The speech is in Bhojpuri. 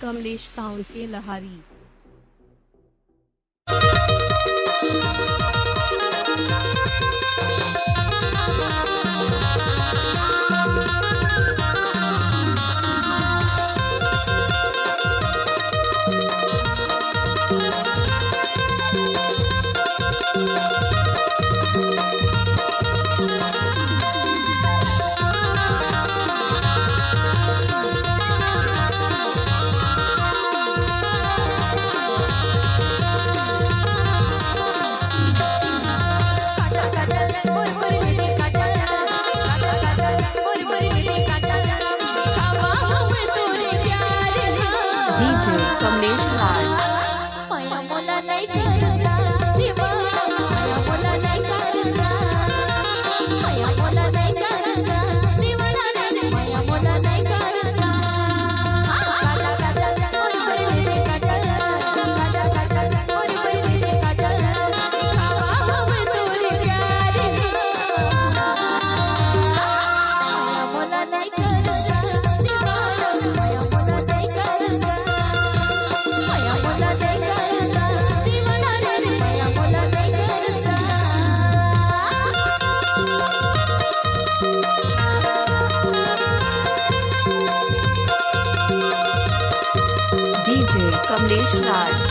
कमलेश साउंड के लहारी। DJ कमलेश राज। माया मोला नाही करता देवा, माया मोला नाही करता, माया मोला नाही करता देवाला नाही, माया मोला नाही करता। काटा काटा ओर रे काटा, काटा काटा ओर रे काटा, खावा हम तोरे प्यार माया मोला नाही करता देवा, माया मोला नाही करता, माया मोला नाही करता देवाला रे, माया मोला नाही करता। DJ कमलेश राज।